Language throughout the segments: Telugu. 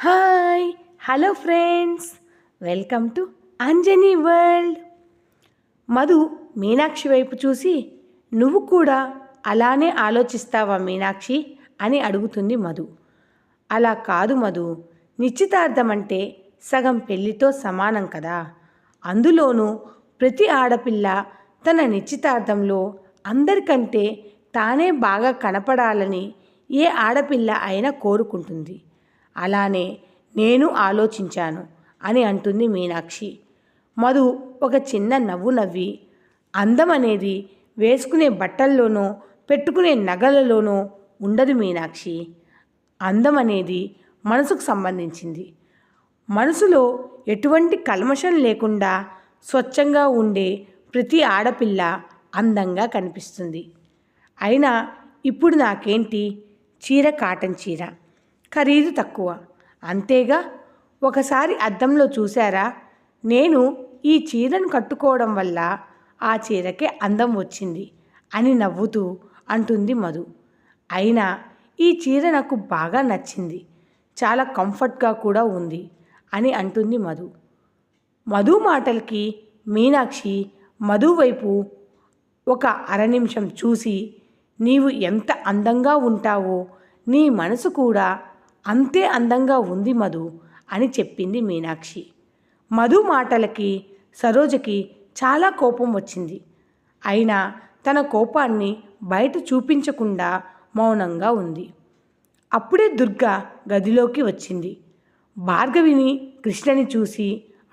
Hi hello friends, welcome to Anjani world. Madhu Meenakshi వైపు చూసి, నువ్వు కూడా అలానే ఆలోచిస్తావా మీనాక్షి అని అడుగుతుంది మధు. అలా కాదు మధు, నిశ్చితార్థం అంటే సగం పెళ్లితో సమానం కదా. అందులోనూ ప్రతి ఆడపిల్ల తన నిశ్చితార్థంలో అందరికంటే తానే బాగా కనపడాలని ఏ ఆడపిల్ల అయినా కోరుకుంటుంది. అలానే నేను ఆలోచించాను అని అంటుంది మీనాక్షి. మధు ఒక చిన్న నవ్వు నవ్వి, అందం అనేది వేసుకునే బట్టల్లోనో పెట్టుకునే నగలలోనో ఉండదు మీనాక్షి. అందం అనేది మనసుకు సంబంధించింది. మనసులో ఎటువంటి కల్మషం లేకుండా స్వచ్ఛంగా ఉండే ప్రతి ఆడపిల్ల అందంగా కనిపిస్తుంది. అయినా ఇప్పుడు నాకేంటి, చీర కాటన్ చీర, ఖరీదు తక్కువ, అంతేగా. ఒకసారి అద్దంలో చూశారా, నేను ఈ చీరను కట్టుకోవడం వల్ల ఆ చీరకే అందం వచ్చింది అని నవ్వుతూ అంటుంది మధు. అయినా ఈ చీర నాకు బాగా నచ్చింది, చాలా కంఫర్ట్గా కూడా ఉంది అని అంటుంది మధు. మధు మాటలకి మీనాక్షి మధు వైపు ఒక అరనిమిషం చూసి, నీవు ఎంత అందంగా ఉంటావో నీ మనసు కూడా అంతే అందంగా ఉంది మధు అని చెప్పింది మీనాక్షి. మధు మాటలకి సరోజకి చాలా కోపం వచ్చింది. అయినా తన కోపాన్ని బయట చూపించకుండా మౌనంగా ఉంది. అప్పుడే దుర్గ గదిలోకి వచ్చింది. భార్గవిని కృష్ణని చూసి,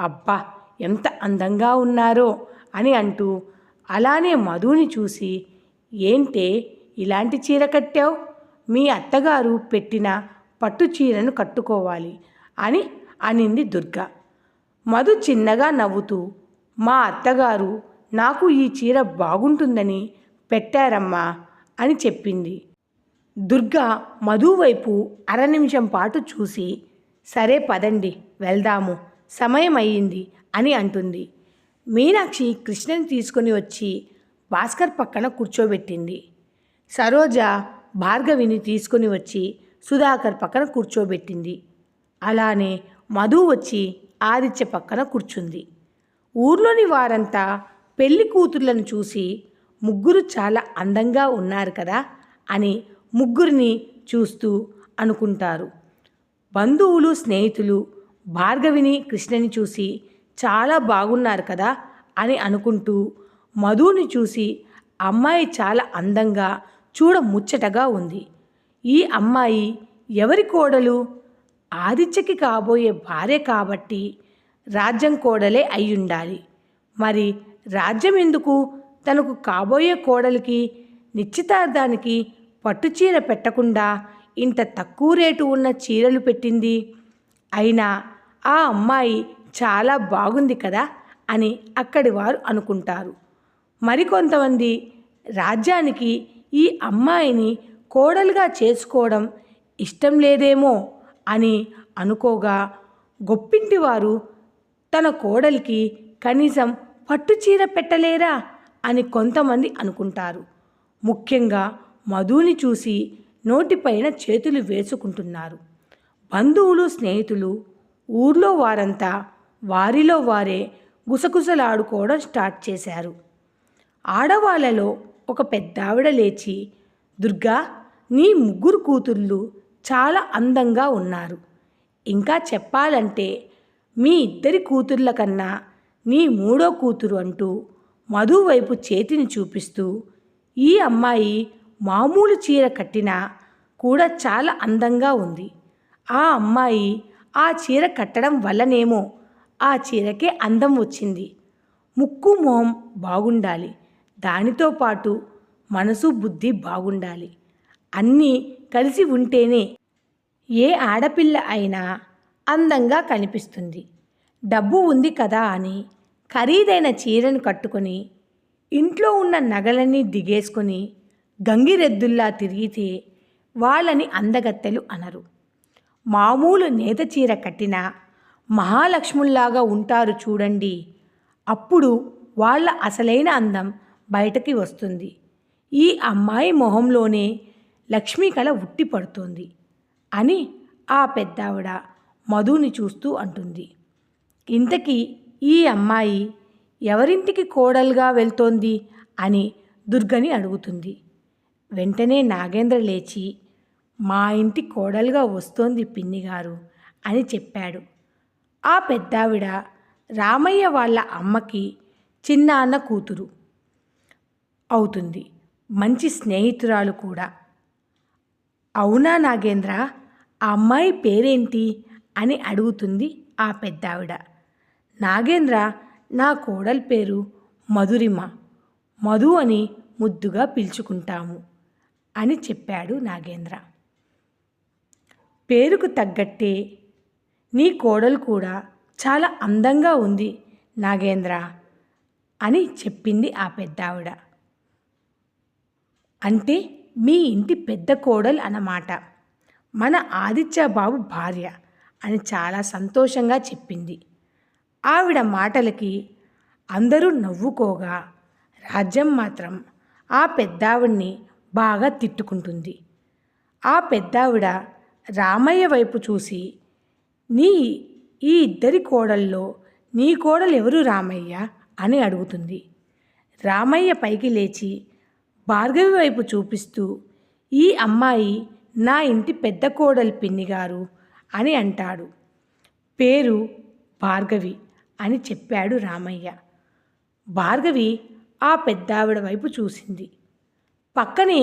అబ్బా ఎంత అందంగా ఉన్నారో అని అంటూ, అలానే మధుని చూసి, ఏంటే ఇలాంటి చీర కట్టావు, మీ అత్తగారు పెట్టిన పట్టు చీరను కట్టుకోవాలి అని అనింది దుర్గ. మధు చిన్నగా నవ్వుతూ, మా అత్తగారు నాకు ఈ చీర బాగుంటుందని పెట్టారమ్మా అని చెప్పింది. దుర్గ మధు వైపు అరనిమిషం పాటు చూసి, సరే పదండి వెళ్దాము, సమయం అయ్యింది అని అంటుంది. మీనాక్షి కృష్ణని తీసుకొని వచ్చి భాస్కర్ పక్కన కూర్చోబెట్టింది. సరోజ భార్గవిని తీసుకొని వచ్చి సుధాకర్ పక్కన కూర్చోబెట్టింది. అలానే మధు వచ్చి ఆదిత్య పక్కన కూర్చుంది. ఊర్లోని వారంతా పెళ్లి కూతుర్లను చూసి, ముగ్గురు చాలా అందంగా ఉన్నారు కదా అని ముగ్గురిని చూస్తూ అనుకుంటారు. బంధువులు స్నేహితులు భార్గవిని కృష్ణని చూసి చాలా బాగున్నారు కదా అని అనుకుంటూ, మధుని చూసి అమ్మాయి చాలా అందంగా చూడ ముచ్చటగా ఉంది, ఈ అమ్మాయి ఎవరి కోడలు, ఆదిత్యకి కాబోయే భార్య కాబట్టి రాజ్యం కోడలే అయ్యుండాలి, మరి రాజ్యం ఎందుకు తనకు కాబోయే కోడలికి నిశ్చితార్థానికి పట్టుచీర పెట్టకుండా ఇంత తక్కువ రేటు ఉన్న చీరలు పెట్టింది, అయినా ఆ అమ్మాయి చాలా బాగుంది కదా అని అక్కడి వారు అనుకుంటారు. మరికొంతమంది రాజ్యానికి ఈ అమ్మాయిని కోడలుగా చేసుకోవడం ఇష్టం లేదేమో అని అనుకోగా, గొప్పింటివారు తన కోడలికి కనీసం పట్టుచీర పెట్టలేరా అని కొంతమంది అనుకుంటారు. ముఖ్యంగా మధుని చూసి నోటిపైన చేతులు వేసుకుంటున్నారు. బంధువులు స్నేహితులు ఊర్లో వారంతా వారిలో వారే గుసగుసలాడుకోవడం స్టార్ట్ చేశారు. ఆడవాళ్ళలో ఒక పెద్దావిడ లేచి, దుర్గా, నీ ముగ్గురు కూతుళ్ళు చాలా అందంగా ఉన్నారు, ఇంకా చెప్పాలంటే మీ ఇద్దరి కూతుర్ల కన్నా నీ మూడో కూతురు అంటూ మధు వైపు చేతిని చూపిస్తూ, ఈ అమ్మాయి మామూలు చీర కట్టినా కూడా చాలా అందంగా ఉంది, ఆ అమ్మాయి ఆ చీర కట్టడం వల్లనేమో ఆ చీరకే అందం వచ్చింది, ముక్కు మొహం బాగుండాలి, దానితో పాటు మనసు బుద్ధి బాగుండాలి, అన్నీ కలిసి ఉంటేనే ఏ ఆడపిల్ల అయినా అందంగా కనిపిస్తుంది. డబ్బు ఉంది కదా అని ఖరీదైన చీరను కట్టుకొని ఇంట్లో ఉన్న నగలన్నీ దిగేసుకొని గంగిరెద్దుల్లా తిరిగితే వాళ్ళని అందగత్తెలు అనరు. మామూలు నేత చీర కట్టినా మహాలక్ష్ముల్లాగా ఉంటారు చూడండి, అప్పుడు వాళ్ళ అసలైన అందం బయటకి వస్తుంది. ఈ అమ్మాయి మొహంలోనే లక్ష్మీ కళ ఉట్టి పడుతోంది అని ఆ పెద్దావిడ మధుని చూస్తూ అంటుంది. ఇంతకీ ఈ అమ్మాయి ఎవరింటికి కోడలుగా వెళ్తోంది అని దుర్గని అడుగుతుంది. వెంటనే నాగేంద్ర లేచి, మా ఇంటి కోడలుగా వస్తోంది పిన్నిగారు అని చెప్పాడు. ఆ పెద్దావిడ రామయ్య వాళ్ళ అమ్మకి చిన్నాన్న కూతురు అవుతుంది, మంచి స్నేహితురాలు కూడా. అవునా నాగేంద్ర, ఆ అమ్మాయి పేరేంటి అని అడుగుతుంది ఆ పెద్దావిడ. నాగేంద్ర, నా కోడలి పేరు మధురిమ, మధు అని ముద్దుగా పిలుచుకుంటాము అని చెప్పాడు నాగేంద్ర. పేరుకు తగ్గట్టే నీ కోడలు కూడా చాలా అందంగా ఉంది నాగేంద్ర అని చెప్పింది ఆ పెద్దావిడ. అంటే మీ ఇంటి పెద్ద కోడలు అన్నమాట, మన ఆదిత్య బాబు భార్య అని చాలా సంతోషంగా చెప్పింది. ఆవిడ మాటలకి అందరూ నవ్వుకోగా రాజ్యం మాత్రం ఆ పెద్దావిడ్ని బాగా తిట్టుకుంటుంది. ఆ పెద్దావిడ రామయ్య వైపు చూసి, ఈ ఇద్దరి కోడల్లో నీ కోడలు ఎవరు రామయ్య అని అడుగుతుంది. రామయ్య పైకి లేచి భార్గవి వైపు చూపిస్తూ, ఈ అమ్మాయి నా ఇంటి పెద్ద కోడలు పిన్నిగారు అని అంటాడు. పేరు భార్గవి అని చెప్పాడు రామయ్య. భార్గవి ఆ పెద్దావిడ వైపు చూసింది. పక్కనే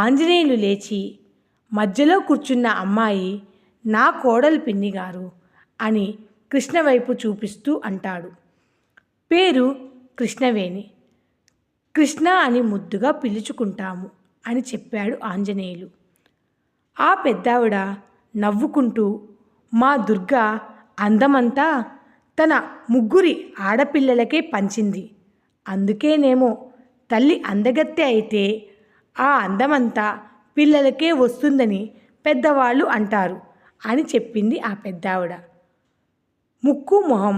ఆంజనేయులు లేచి, మధ్యలో కూర్చున్న అమ్మాయి నా కోడలు పిన్నిగారు అని కృష్ణ వైపు చూపిస్తూ అంటాడు. పేరు కృష్ణవేణి, కృష్ణ అని ముద్దుగా పిలుచుకుంటాము అని చెప్పాడు ఆంజనేయులు. ఆ పెద్దావిడ నవ్వుకుంటూ, మా దుర్గ అందమంతా తన ముగ్గురి ఆడపిల్లలకే పంచింది, అందుకేనేమో తల్లి అందగత్తె అయితే ఆ అందమంతా పిల్లలకే వస్తుందని పెద్దవాళ్ళు అంటారు అని చెప్పింది ఆ పెద్దావిడ. ముక్కు మొహం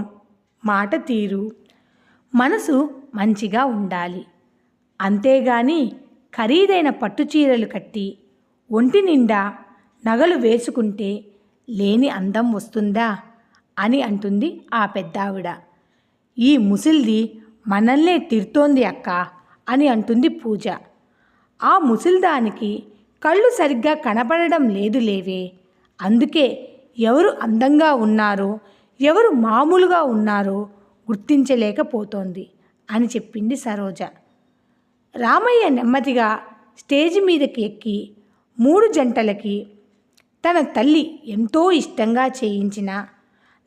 మాట తీరు మనసు మంచిగా ఉండాలి, అంతేగాని ఖరీదైన పట్టుచీరలు కట్టి ఒంటి నిండా నగలు వేసుకుంటే లేని అందం వస్తుందా అని అంటుంది ఆ పెద్దావిడ. ఈ ముసిల్ది మనల్నే తిడుతోంది అక్క అని అంటుంది పూజ. ఆ ముసిల్దానికి కళ్ళు సరిగ్గా కనపడడం లేదు లేవే, అందుకే ఎవరు అందంగా ఉన్నారో ఎవరు మామూలుగా ఉన్నారో గుర్తించలేకపోతోంది అని చెప్పింది సరోజ. రామయ్య నెమ్మదిగా స్టేజి మీదకి ఎక్కి 3 జంటలకి తన తల్లి ఎంతో ఇష్టంగా చేయించిన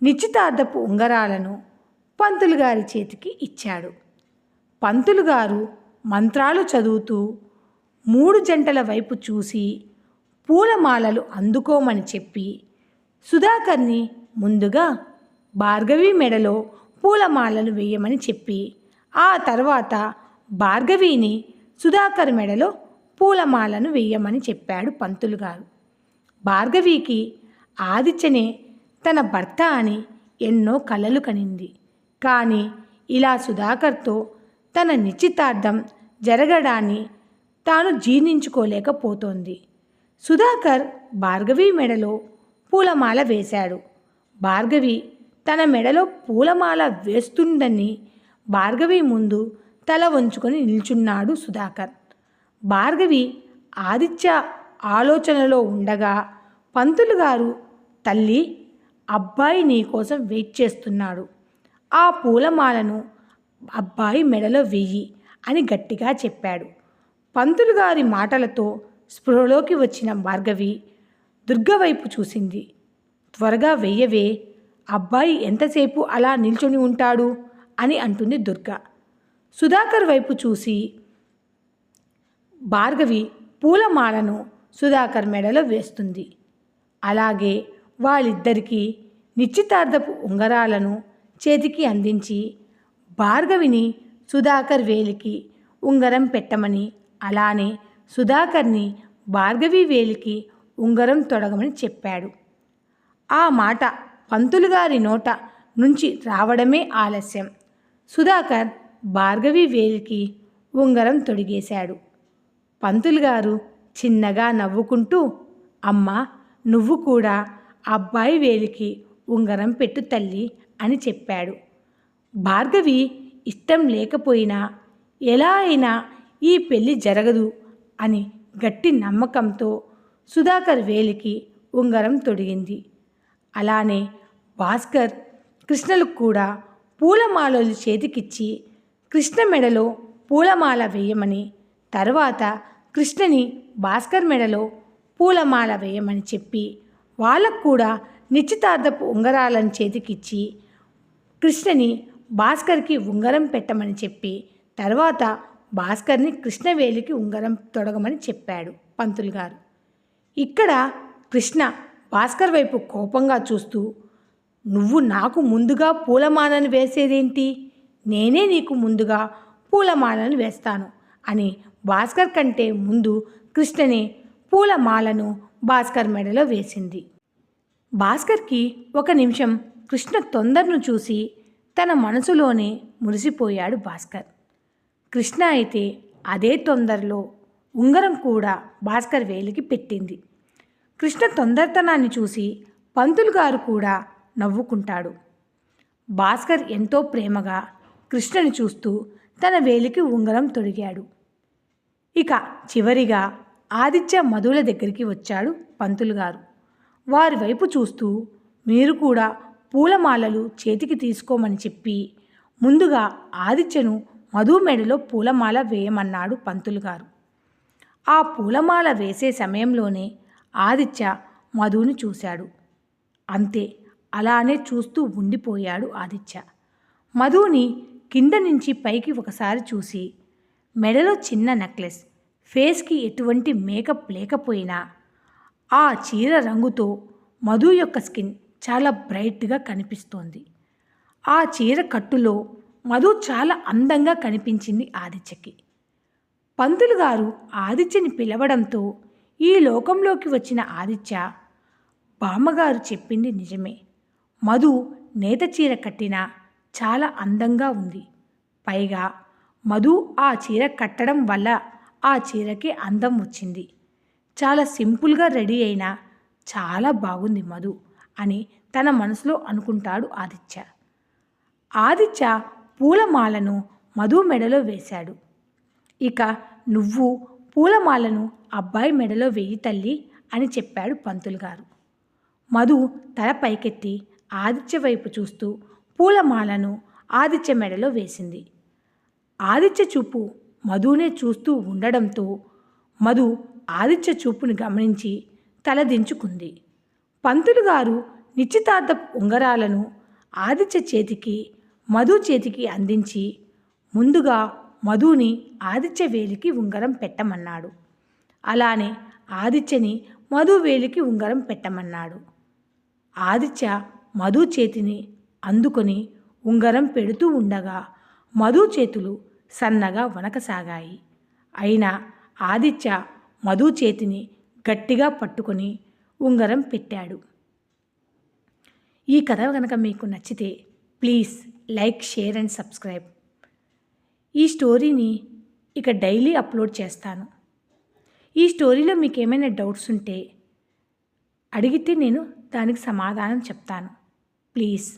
నిశ్చితార్థపు ఉంగరాలను పంతులు గారి చేతికి ఇచ్చాడు. పంతులు గారు మంత్రాలు చదువుతూ 3 జంటల వైపు చూసి పూలమాలలు అందుకోమని చెప్పి సుధాకర్ని ముందుగా భార్గవి మెడలో పూలమాలలు వేయమని చెప్పి ఆ తర్వాత భార్గవిని సుధాకర్ మెడలో పూలమాలను వేయమని చెప్పాడు పంతులు గారు. భార్గవికి ఆదిత్యనే తన భర్త అని ఎన్నో కలలు కనింది. కానీ ఇలా సుధాకర్తో తన నిశ్చితార్థం జరగడాన్ని తాను జీర్ణించుకోలేకపోతోంది. సుధాకర్ భార్గవి మెడలో పూలమాల వేశాడు. భార్గవి తన మెడలో పూలమాల వేస్తుందని భార్గవి ముందు తల వంచుకొని నిల్చున్నాడు సుధాకర్. భార్గవి ఆదిత్య ఆలోచనలో ఉండగా పంతులు గారు, తల్లి, అబ్బాయి నీకోసం వెయిట్ చేస్తున్నాడు, ఆ పూలమాలను అబ్బాయి మెడలో వెయ్యి అని గట్టిగా చెప్పాడు. పంతులు గారి మాటలతో స్పృహలోకి వచ్చిన భార్గవి దుర్గ వైపు చూసింది. త్వరగా వెయ్యవే, అబ్బాయి ఎంతసేపు అలా నిల్చొని ఉంటాడు అని అంటుంది దుర్గ. సుధాకర్ వైపు చూసి భార్గవి పూలమాలను సుధాకర్ మెడలో వేస్తుంది. అలాగే వాళ్ళిద్దరికీ నిశ్చితార్థపు ఉంగరాలను చేతికి అందించి భార్గవిని సుధాకర్ వేలికి ఉంగరం పెట్టమని, అలానే సుధాకర్ని భార్గవి వేలికి ఉంగరం తొడగమని చెప్పాడు. ఆ మాట పంతులు గారి నోట నుంచి రావడమే ఆలస్యం. సుధాకర్ భార్గవి వేలికి ఉంగరం తొడిగేశాడు. పంతులు గారు చిన్నగా నవ్వుకుంటూ, అమ్మా, నువ్వు కూడా అబ్బాయి వేలికి ఉంగరం పెట్టు తల్లి అని చెప్పాడు. భార్గవి ఇష్టం లేకపోయినా ఎలా అయినా ఈ పెళ్ళి జరగదు అని గట్టి నమ్మకంతో సుధాకర్ వేలికి ఉంగరం తొడిగింది. అలానే భాస్కర్ కృష్ణలకు కూడా పూలమాలలు చేతికిచ్చి కృష్ణ మెడలో పూలమాల వేయమని, తర్వాత కృష్ణని భాస్కర్ మెడలో పూలమాల వేయమని చెప్పి వాళ్ళకు కూడా నిశ్చితార్థపు ఉంగరాలను చేతికిచ్చి కృష్ణని భాస్కర్కి ఉంగరం పెట్టమని చెప్పి తర్వాత భాస్కర్ని కృష్ణవేలికి ఉంగరం తొడగమని చెప్పాడు పంతులు గారు. ఇక్కడ కృష్ణ భాస్కర్ వైపు కోపంగా చూస్తూ, నువ్వు నాకు ముందుగా పూలమాలను వేసేదేంటి? నేనే నీకు ముందుగా పూలమాలను వేస్తాను అని భాస్కర్ కంటే ముందు కృష్ణని పూలమాలను భాస్కర్ మెడలో వేసింది. భాస్కర్కి ఒక నిమిషం కృష్ణ తొందరను చూసి తన మనసులోనే మురిసిపోయాడు భాస్కర్. కృష్ణ అయితే అదే తొందరలో ఉంగరం కూడా భాస్కర్ వేలికి పెట్టింది. కృష్ణ తొందరతనాన్ని చూసి పంతులు గారు కూడా నవ్వుకుంటాడు. భాస్కర్ ఎంతో ప్రేమగా కృష్ణని చూస్తూ తన వేలికి ఉంగరం తొడిగాడు. ఇక చివరిగా ఆదిత్య మధుల దగ్గరికి వచ్చాడు పంతులు గారు. వారి వైపు చూస్తూ, మీరు కూడా పూలమాలలు చేతికి తీసుకోమని చెప్పి ముందుగా ఆదిత్యను మధు మెడలో పూలమాల వేయమన్నాడు పంతులు గారు. ఆ పూలమాల వేసే సమయంలోనే ఆదిత్య మధుని చూశాడు. అంతే, అలానే చూస్తూ ఉండిపోయాడు ఆదిత్య. మధుని కింద నుంచి పైకి ఒకసారి చూసి, మెడలో చిన్న నెక్లెస్, ఫేస్కి ఎటువంటి మేకప్ లేకపోయినా ఆ చీర రంగుతో మధు యొక్క స్కిన్ చాలా బ్రైట్గా కనిపిస్తోంది. ఆ చీర కట్టులో మధు చాలా అందంగా కనిపించింది ఆదిత్యకి. పంతులు గారు ఆదిత్యని పిలవడంతో ఈ లోకంలోకి వచ్చిన ఆదిత్య, బామ్మగారు చెప్పింది నిజమే, మధు నేత చీర కట్టినా చాలా అందంగా ఉంది. పైగా మధు ఆ చీర కట్టడం వల్ల ఆ చీరకి అందం వచ్చింది. చాలా సింపుల్గా రెడీ అయినా చాలా బాగుంది మధు అని తన మనసులో అనుకుంటాడు ఆదిత్య. ఆదిత్య పూలమాలను మధు మెడలో వేశాడు. ఇక నువ్వు పూలమాలను అబ్బాయి మెడలో వేయి తల్లి అని చెప్పాడు పంతులు గారు. మధు తల పైకెత్తి ఆదిత్య వైపు చూస్తూ పూలమాలను ఆదిత్య మెడలో వేసింది. ఆదిత్య చూపు మధునే చూస్తూ ఉండడంతో మధు ఆదిత్య చూపుని గమనించి తలదించుకుంది. పంతులు గారు నిశ్చితార్థ ఉంగరాలను ఆదిత్య చేతికి మధు చేతికి అందించి ముందుగా మధుని ఆదిత్య వేలికి ఉంగరం పెట్టమన్నాడు. అలానే ఆదిత్యని మధు వేలికి ఉంగరం పెట్టమన్నాడు. ఆదిత్య మధు చేతిని అందుకొని ఉంగరం పెడుతూ ఉండగా మధు చేతులు సన్నగా వణకసాగాయి. అయినా ఆదిత్య మధు చేతిని గట్టిగా పట్టుకొని ఉంగరం పెట్టాడు. ఈ కథ కనుక మీకు నచ్చితే please like, share and subscribe. ఈ స్టోరీని ఇక డైలీ అప్లోడ్ చేస్తాను. ఈ స్టోరీలో మీకు ఏమైనా డౌట్స్ ఉంటే అడిగితే నేను దానికి సమాధానం చెప్తాను. ప్లీజ్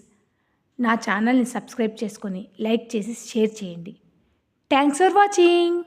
నా ఛానల్ని సబ్స్క్రైబ్ చేసుకొని లైక్ చేసి షేర్ చేయండి. Thanks for watching.